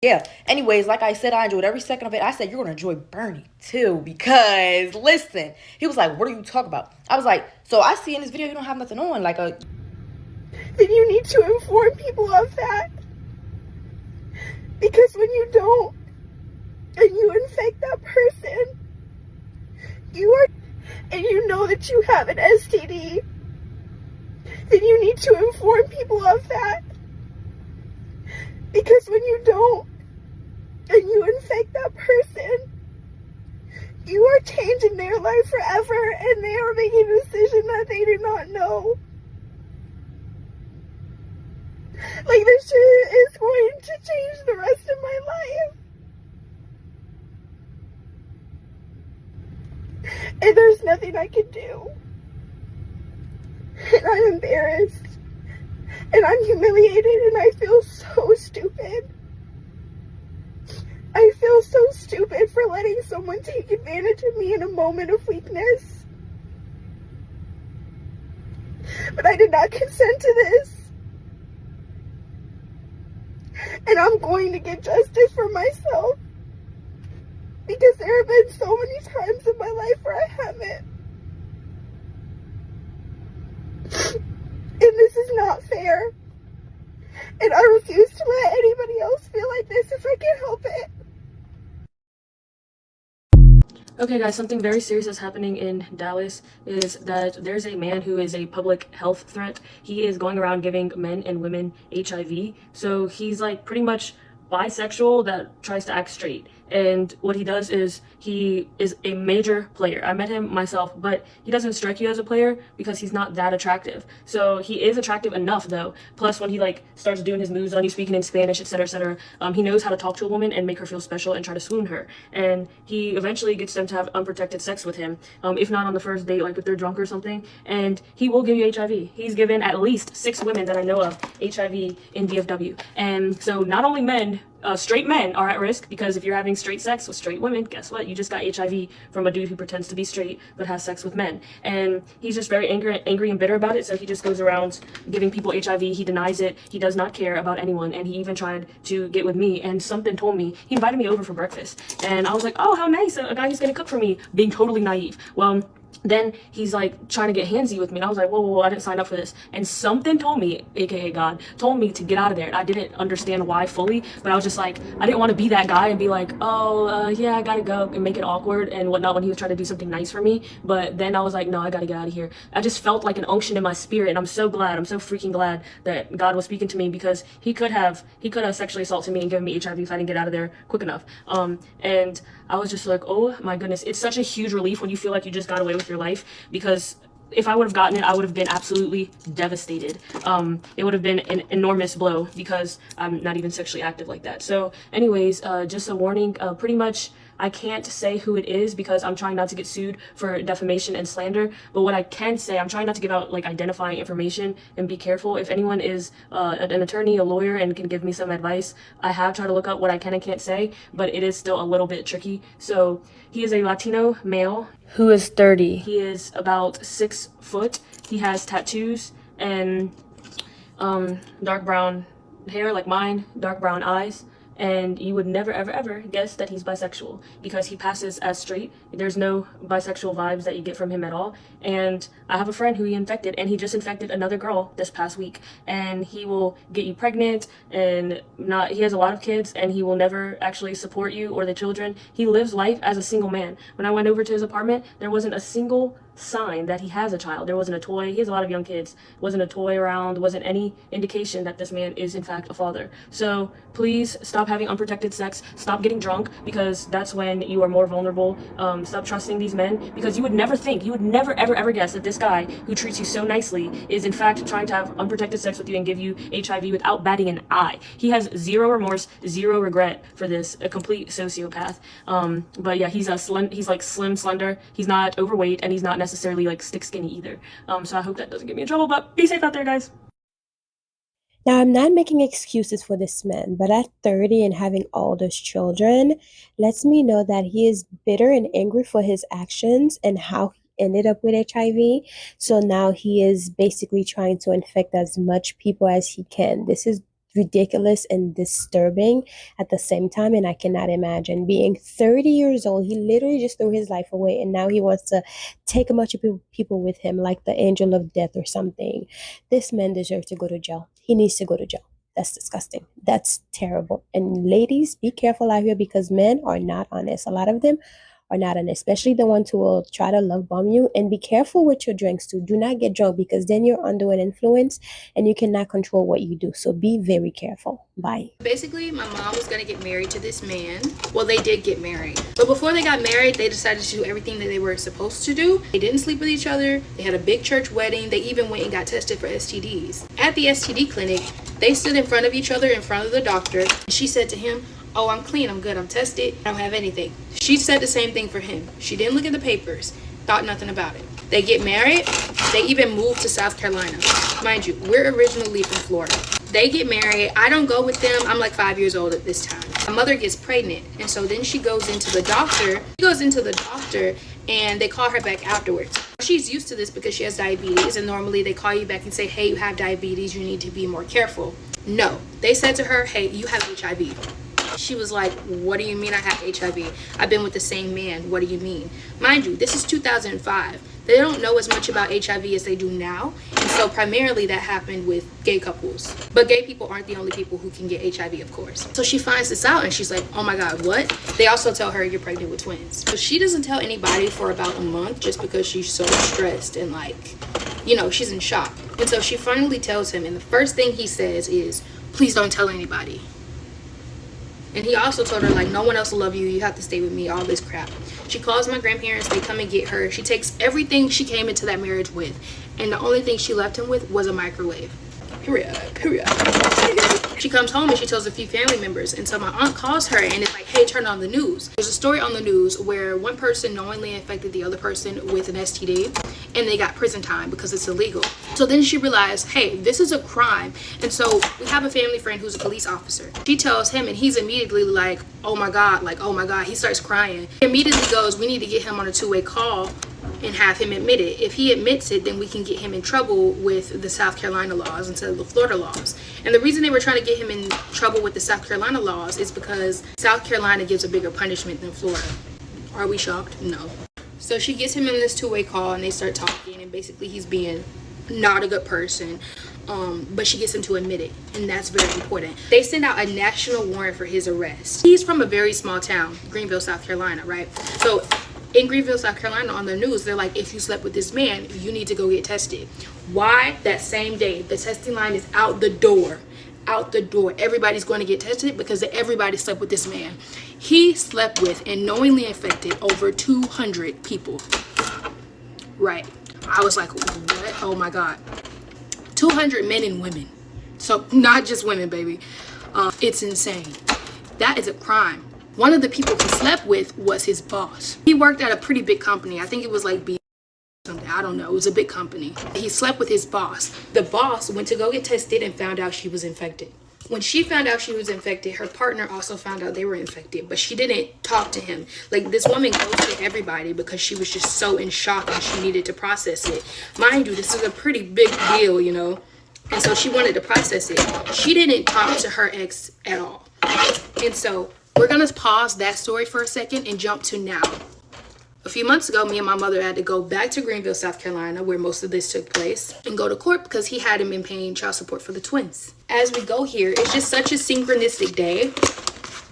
Yeah. Anyways, like I said, I enjoyed every second of it. I said, you're going to enjoy Bernie too, because listen, he was like, what are you talking about? I was like, so I see in this video you don't have nothing on. Like, then you need to inform people of that. Because when you don't, and you infect that person, you are, and you know that you have an STD, then you need to inform people of that. Because when you don't, and you infect that person, you are changing their life forever, and they are making a decision that they do not know. Like, this shit is going to change the rest of my life. And there's nothing I can do. And I'm embarrassed. And I'm humiliated, and I feel so stupid. I feel so stupid for letting someone take advantage of me in a moment of weakness. But I did not consent to this. And I'm going to get justice for myself. Because there have been so many times in my life where I haven't. And this is not fair. And I refuse to let anybody else feel like this if I can help it. Okay guys, something very serious is happening in Dallas is that there's a man who is a public health threat. He is going around giving men and women HIV. So he's like pretty much bisexual that tries to act straight. And what he does is he is a major player. I met him myself, but he doesn't strike you as a player because he's not that attractive. So he is attractive enough though. Plus when he like starts doing his moves on you, speaking in Spanish, etc., etc., he knows how to talk to a woman and make her feel special and try to swoon her. And he eventually gets them to have unprotected sex with him, if not on the first date, like if they're drunk or something. And he will give you HIV. He's given at least 6 women that I know of HIV in DFW. And so not only men, straight men are at risk, because if you're having straight sex with straight women, guess what? You just got HIV from a dude who pretends to be straight but has sex with men. And he's just very angry and bitter about it, so he just goes around giving people HIV. He denies it. He does not care about anyone, and he even tried to get with me, and something told me, he invited me over for breakfast, and I was like, oh, how nice, a guy who's gonna cook for me, being totally naive. Well, then he's like trying to get handsy with me, and I was like, whoa, whoa, whoa, I didn't sign up for this. And something told me, aka God, told me to get out of there. And I didn't understand why fully, but I was just like, I didn't want to be that guy and be like, oh, yeah, I gotta go, and make it awkward and whatnot when he was trying to do something nice for me. But then I was like, no, I gotta get out of here. I just felt like an unction in my spirit, and I'm so freaking glad that God was speaking to me, because he could have sexually assaulted me and given me HIV if I didn't get out of there quick enough. And I was just like, oh my goodness, it's such a huge relief when you feel like you just got away with your life, because if I would have gotten it, I would have been absolutely devastated. It would have been an enormous blow, because I'm not even sexually active like that. So anyways, just a warning, pretty much I can't say who it is because I'm trying not to get sued for defamation and slander. But what I can say, I'm trying not to give out like identifying information, and be careful. If anyone is an attorney, a lawyer, and can give me some advice, I have tried to look up what I can and can't say, but it is still a little bit tricky. So he is a Latino male who is 30. He is about 6 foot. He has tattoos and dark brown hair like mine, dark brown eyes. And you would never, ever, ever guess that he's bisexual, because he passes as straight. There's no bisexual vibes that you get from him at all. And I have a friend who he infected, and he just infected another girl this past week. And he will get you pregnant, and he has a lot of kids, and he will never actually support you or the children. He lives life as a single man. When I went over to his apartment, there wasn't a single sign that he has a child. There wasn't a toy. He has a lot of young kids. Wasn't a toy around. Wasn't any indication that this man is in fact a father. So please stop having unprotected sex. Stop getting drunk, because that's when you are more vulnerable. Stop trusting these men, because you would never think, you would never ever guess that this guy who treats you so nicely is in fact trying to have unprotected sex with you and give you HIV without batting an eye. He has zero remorse, zero regret for this. A complete sociopath. But yeah, he's like slim, slender. He's not overweight, and he's not necessarily like stick skinny either. So I hope that doesn't get me in trouble, but be safe out there, guys. Now, I'm not making excuses for this man, but at 30 and having all those children lets me know that he is bitter and angry for his actions and how he ended up with HIV. So now he is basically trying to infect as much people as he can. This is ridiculous and disturbing at the same time. And I cannot imagine being 30 years old. He literally just threw his life away, and now he wants to take a bunch of people with him like the angel of death or something. This man deserves to go to jail. He needs to go to jail. That's disgusting. That's terrible. And ladies, be careful out here because men are not honest. A lot of them are not honest, especially the ones who will try to love bomb you. And be careful with your drinks too. Do not get drunk because then you're under an influence and you cannot control what you do. So be very careful. Bye. Basically, my mom was going to get married to this man. Well, they did get married. But before they got married, they decided to do everything that they were supposed to do. They didn't sleep with each other. They had a big church wedding. They even went and got tested for STDs. At the STD clinic, they stood in front of each other in front of the doctor. She said to him, "Oh, I'm clean, I'm good, I'm tested, I don't have anything." She said the same thing for him. She didn't look at the papers, thought nothing about it. They get married. They even moved to South Carolina. Mind you, we're originally from Florida. They get married. I don't go with them. I'm like 5 years old at this time. My mother gets pregnant, and so then she goes into the doctor. And they call her back afterwards. She's used to this because she has diabetes, and normally they call you back and say, "Hey, you have diabetes, you need to be more careful." No, they said to her, "Hey, you have HIV." She was like, "What do you mean I have HIV? I've been with the same man. What do you mean?" Mind you, this is 2005. They don't know as much about HIV as they do now. And so primarily that happened with gay couples. But gay people aren't the only people who can get HIV, of course. So she finds this out and she's like, "Oh my God, what?" They also tell her, "You're pregnant with twins." So she doesn't tell anybody for about a month just because she's so stressed and she's in shock. And so she finally tells him, and the first thing he says is, "Please don't tell anybody." And he also told her, no one else will love you. You have to stay with me, all this crap. She calls my grandparents. They come and get her. She takes everything she came into that marriage with. And the only thing she left him with was a microwave. Period. She comes home and she tells a few family members. And so my aunt calls her and it's like, "Hey, turn on the news." There's a story on the news where one person knowingly infected the other person with an STD. And they got prison time because it's illegal. So then she realized, hey, this is a crime. And so we have a family friend who's a police officer. She tells him and he's immediately like, "Oh my God," "Oh my God." He starts crying. He immediately goes, "We need to get him on a two-way call and have him admit it. If he admits it, then we can get him in trouble with the South Carolina laws instead of the Florida laws." And the reason they were trying to get him in trouble with the South Carolina laws is because South Carolina gives a bigger punishment than Florida. Are we shocked? No. So she gets him in this two-way call and they start talking, and basically he's being not a good person. But she gets him to admit it, and that's very important. They send out a national warrant for his arrest. He's from a very small town, Greenville, South Carolina, right? So in Greenville, South Carolina, on the news, they're like, "If you slept with this man, you need to go get tested." Why? That same day, the testing line is out the door. Out the door. Everybody's going to get tested because everybody slept with this man. He slept with and knowingly infected over 200 people. Right. I was like, what? Oh my God. 200 men and women. So not just women, baby. It's insane. That is a crime. One of the people he slept with was his boss. He worked at a pretty big company. I think it was like something. I don't know. It was a big company. He slept with his boss. The boss went to go get tested and found out she was infected. When she found out she was infected, her partner also found out they were infected, but she didn't talk to him. This woman ghosted everybody because she was just so in shock and she needed to process it. Mind you, this is a pretty big deal, and so she wanted to process it. She didn't talk to her ex at all. And so we're going to pause that story for a second and jump to now. A few months ago, me and my mother had to go back to Greenville, South Carolina, where most of this took place, and go to court because he hadn't been paying child support for the twins. As we go here, it's just such a synchronistic day,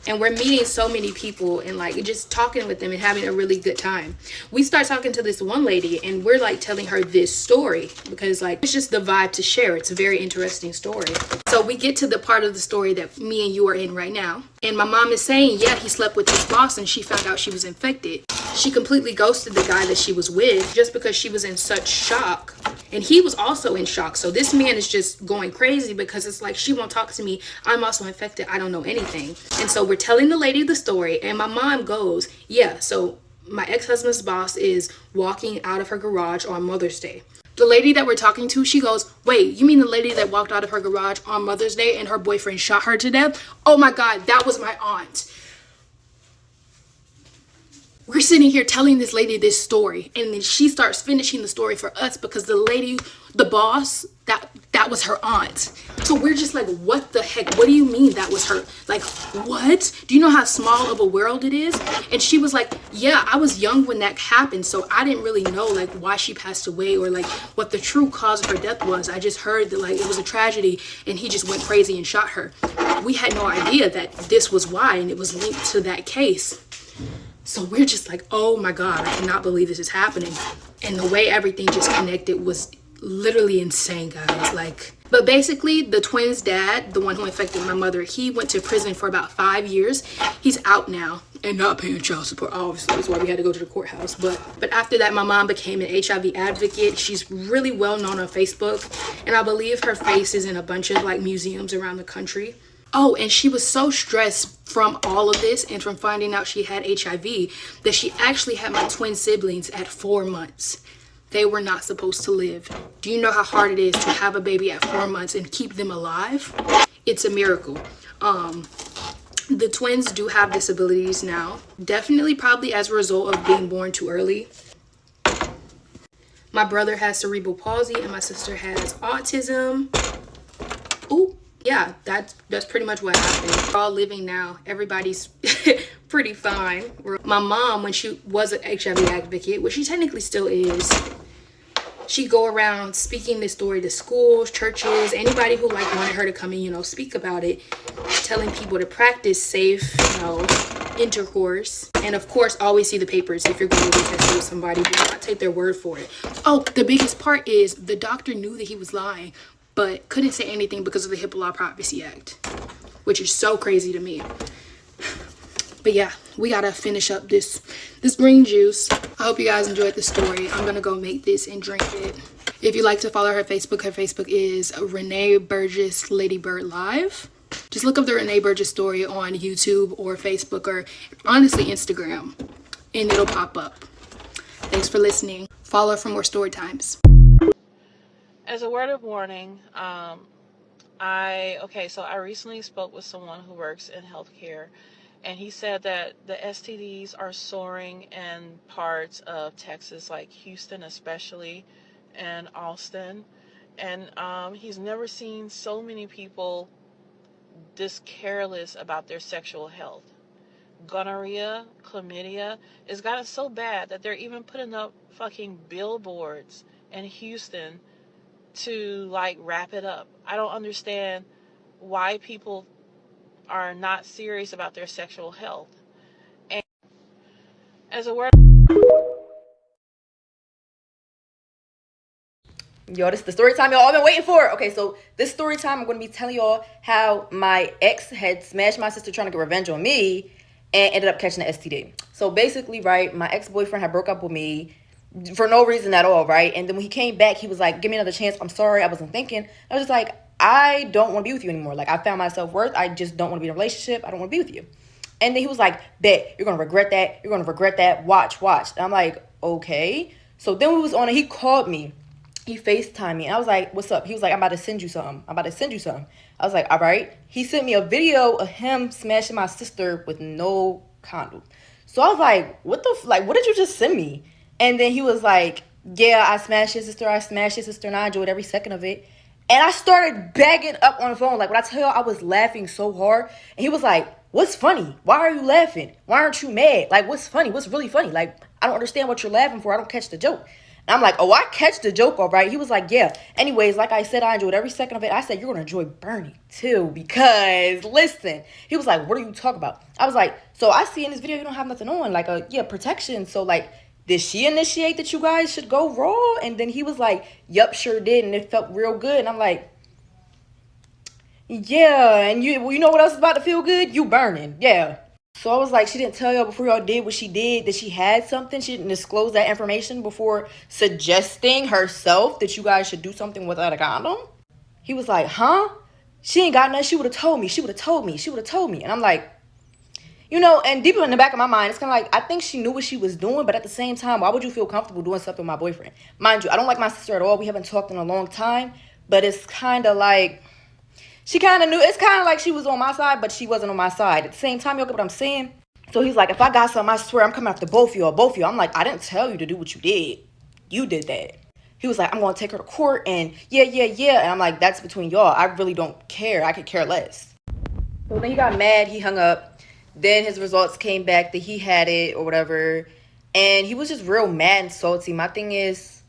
and we're meeting so many people and just talking with them and having a really good time. We start talking to this one lady and we're telling her this story because it's just the vibe to share. It's a very interesting story. So we get to the part of the story that me and you are in right now. And my mom is saying, yeah, he slept with his boss and she found out she was infected. She completely ghosted the guy that she was with just because she was in such shock. And he was also in shock. So this man is just going crazy because it's she won't talk to me. I'm also infected. I don't know anything. And so we're telling the lady the story. And my mom goes, yeah, so my ex-husband's boss is walking out of her garage on Mother's Day. The lady that we're talking to, she goes, wait, you mean the lady that walked out of her garage on Mother's Day and her boyfriend shot her to death? Oh my God, that was my aunt. We're sitting here telling this lady this story, and then she starts finishing the story for us because the lady, the boss, that that was her aunt. So we're just like, what the heck? What do you mean that was her? Like, what? Do you know how small of a world it is? And she was like, yeah, I was young when that happened, so I didn't really know like why she passed away or like what the true cause of her death was. I just heard that like it was a tragedy and he just went crazy and shot her. We had no idea that this was why, and it was linked to that case. So we're just like, oh my God, I cannot believe this is happening. And the way everything just connected was literally insane, guys. Like, but basically the twins' dad, the one who infected my mother, he went to prison for about 5 years. He's out now and not paying child support, obviously. That's why we had to go to the courthouse. But after that, my mom became an HIV advocate. She's really well known on Facebook, and I believe her face is in a bunch of like museums around the country. Oh, and she was so stressed from all of this and from finding out she had HIV that she actually had my twin siblings at 4 months. They were not supposed to live. Do you know how hard it is to have a baby at 4 months and keep them alive? It's a miracle. The twins do have disabilities now. Definitely probably as a result of being born too early. My brother has cerebral palsy and my sister has autism. Ooh. Yeah, that's pretty much what happened. We're all living now. Everybody's pretty fine. My mom, when she was an HIV advocate, which she technically still is, she'd go around speaking this story to schools, churches, anybody who like wanted her to come and, you know, speak about it, telling people to practice safe, you know, intercourse. And of course, always see the papers if you're going to be tested with somebody. Do not take their word for it. Oh, the biggest part is the doctor knew that he was lying, but couldn't say anything because of the HIPAA Law Privacy Act, which is so crazy to me. But yeah, we gotta finish up this green juice. I hope you guys enjoyed the story. I'm gonna go make this and drink it. If you'd like to follow her Facebook is Renee Burgess Ladybird Live. Just look up the Renee Burgess story on YouTube or Facebook or honestly Instagram, and it'll pop up. Thanks for listening. Follow for more story times. As a word of warning, I recently spoke with someone who works in healthcare, and he said that the STDs are soaring in parts of Texas, like Houston especially, and Austin. And he's never seen so many people this careless about their sexual health. Gonorrhea, chlamydia, it's gotten so bad that they're even putting up fucking billboards in Houston to like wrap it up. I don't understand why people are not serious about their sexual health. And as a word, Yo, this is the story time y'all all been waiting for. Okay, so this story time, I'm going to be telling y'all how my ex had smashed my sister trying to get revenge on me and ended up catching the STD. So basically, right, my ex-boyfriend had broke up with me for no reason at all, right? And then when he came back, he was like, give me another chance. I'm sorry, I wasn't thinking. I was just like, I don't want to be with you anymore. Like, I found my self-worth. I just don't want to be in a relationship. I don't want to be with you. And then he was like, bet, you're going to regret that. You're going to regret that. Watch. And I'm like, okay. So then we was on it. He called me. He FaceTimed me. And I was like, what's up? He was like, I'm about to send you something. I was like, all right. He sent me a video of him smashing my sister with no condom. So I was like, what did you just send me? And then he was like, yeah, I smashed his sister, and I enjoyed every second of it. And I started bagging up on the phone. Like, when I tell you, I was laughing so hard. And he was like, what's funny? Why are you laughing? Why aren't you mad? Like, what's funny? What's really funny? Like, I don't understand what you're laughing for. I don't catch the joke. And I'm like, oh, I catch the joke, all right. He was like, yeah. Anyways, like I said, I enjoyed every second of it. I said, you're going to enjoy Bernie, too, because, listen. He was like, what are you talking about? I was like, so I see in this video you don't have nothing on. Like, protection. So, like, did she initiate that you guys should go raw? And then he was like, yup, sure did. And it felt real good. And I'm like, yeah. And you know what else is about to feel good? You burning. Yeah. So I was like, she didn't tell y'all before y'all did what she did, that she had something. She didn't disclose that information before suggesting herself that you guys should do something without a condom. He was like, huh? She ain't got nothing. She would have told me. And I'm like, you know, and deep in the back of my mind, it's kind of like, I think she knew what she was doing, but at the same time, why would you feel comfortable doing something with my boyfriend? Mind you, I don't like my sister at all. We haven't talked in a long time, but it's kind of like, she kind of knew. It's kind of like she was on my side, but she wasn't on my side. At the same time, y'all get what I'm saying? So he's like, if I got something, I swear I'm coming after both of y'all. I'm like, I didn't tell you to do what you did. You did that. He was like, I'm gonna take her to court and yeah, yeah, yeah. And I'm like, that's between y'all. I really don't care. I could care less. So then he got mad, he hung up. Then his results came back that he had it or whatever. And he was just real mad and salty. My thing is,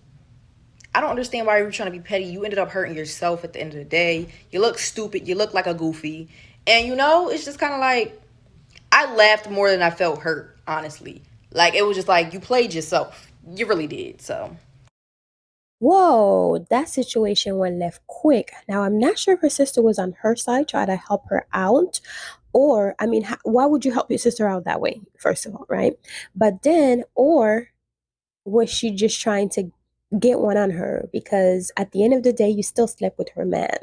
I don't understand why you were trying to be petty. You ended up hurting yourself at the end of the day. You look stupid. You look like a goofy. And it's just kind of like, I laughed more than I felt hurt, honestly. Like, it was just like, you played yourself. You really did, so. Whoa, that situation went left quick. Now, I'm not sure if her sister was on her side, try to help her out. Or, I mean, why would you help your sister out that way, first of all, right? But then, or was she just trying to get one on her? Because at the end of the day, you still slept with her man.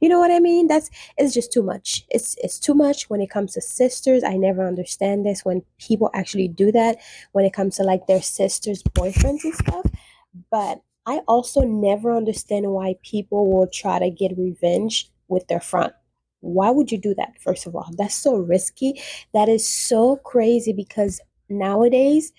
You know what I mean? It's just too much. It's too much when it comes to sisters. I never understand this when people actually do that when it comes to like their sisters' boyfriends and stuff. But I also never understand why people will try to get revenge with their front. Why would you do that, first of all? That's so risky. That is so crazy because nowadays,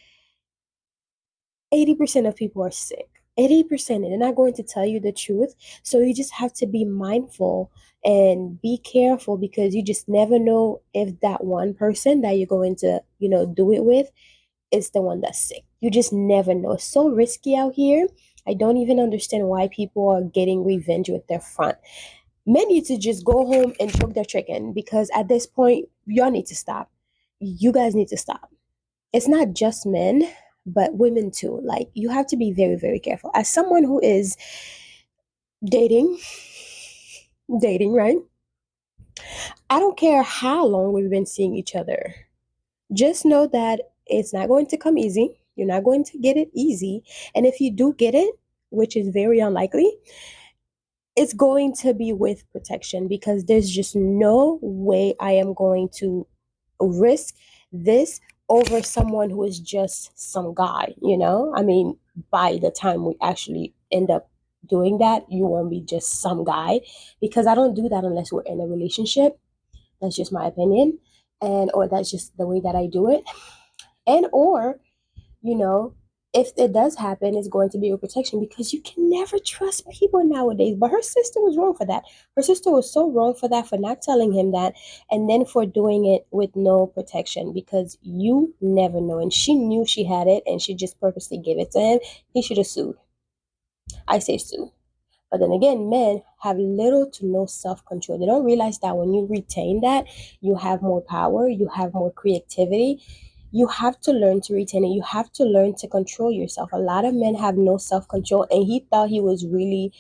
80% of people are sick. 80%, and they're not going to tell you the truth. So you just have to be mindful and be careful because you just never know if that one person that you're going to, do it with is the one that's sick. You just never know. It's so risky out here. I don't even understand why people are getting revenge with their front. Men need to just go home and choke their chicken because at this point, y'all need to stop. You guys need to stop. It's not just men, but women too. Like, you have to be very, very careful. As someone who is dating, right? I don't care how long we've been seeing each other. Just know that it's not going to come easy. You're not going to get it easy. And if you do get it, which is very unlikely, it's going to be with protection because there's just no way I am going to risk this over someone who is just some guy, I mean, by the time we actually end up doing that, you won't be just some guy because I don't do that unless we're in a relationship. That's just my opinion. Or that's just the way that I do it. Or, you know, if it does happen, it's going to be with protection because you can never trust people nowadays. But her sister was wrong for that. Her sister was so wrong for that, for not telling him that, and then for doing it with no protection because you never know. And she knew she had it and she just purposely gave it to him. He should have sued. I say sue. But then again, men have little to no self control. They don't realize that when you retain that, you have more power, you have more creativity. You have to learn to retain it. You have to learn to control yourself. A lot of men have no self control, and he thought he was really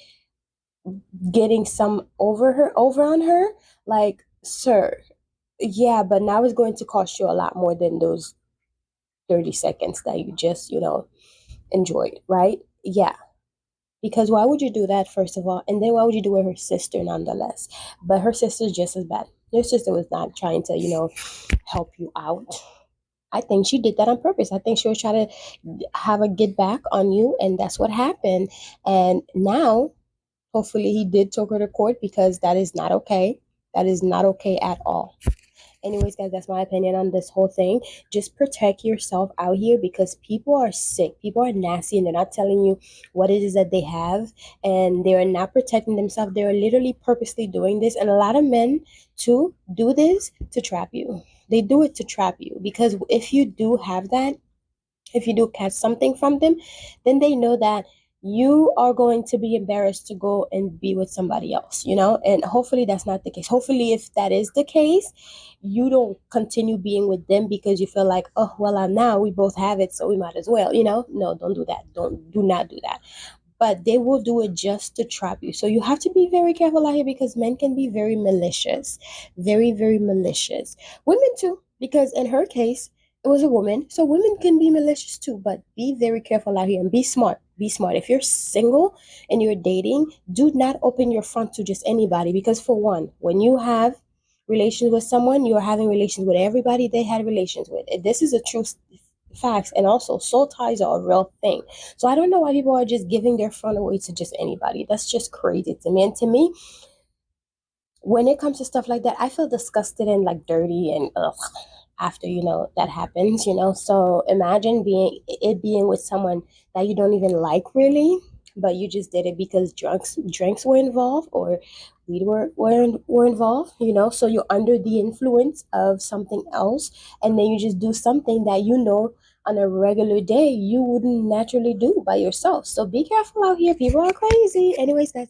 getting some over on her. Like, sir, yeah, but now it's going to cost you a lot more than those 30 seconds that you just, enjoyed, right? Yeah. Because why would you do that, first of all? And then why would you do it with her sister nonetheless? But her sister's just as bad. Your sister was not trying to, help you out. I think she did that on purpose. I think she was trying to have a get back on you, and that's what happened. And now, hopefully, he did take her to court because that is not okay. That is not okay at all. Anyways, guys, that's my opinion on this whole thing. Just protect yourself out here because people are sick. People are nasty and they're not telling you what it is that they have and they're not protecting themselves. They're literally purposely doing this. And a lot of men, too, do this to trap you. They do it to trap you because if you do have that, if you do catch something from them, then they know that you are going to be embarrassed to go and be with somebody else, and hopefully that's not the case. Hopefully, if that is the case, you don't continue being with them because you feel like, oh, well, now we both have it, so we might as well, no, don't do that. Do not do that. But they will do it just to trap you. So you have to be very careful out here because men can be very malicious, very, very malicious. Women too, because in her case, it was a woman. So women can be malicious too, but be very careful out here and be smart. Be smart. If you're single and you're dating, do not open your front to just anybody because for one, when you have relations with someone, you're having relations with everybody they had relations with. This is a true fact. And also soul ties are a real thing. So I don't know why people are just giving their front away to just anybody. That's just crazy to me. And to me, when it comes to stuff like that, I feel disgusted and like dirty and ugh after that happens. So imagine being with someone that you don't even like really but you just did it because drinks were involved, or weed were involved, so you're under the influence of something else, and then you just do something that on a regular day you wouldn't naturally do by yourself. So be careful out here. People are crazy. Anyways, guys,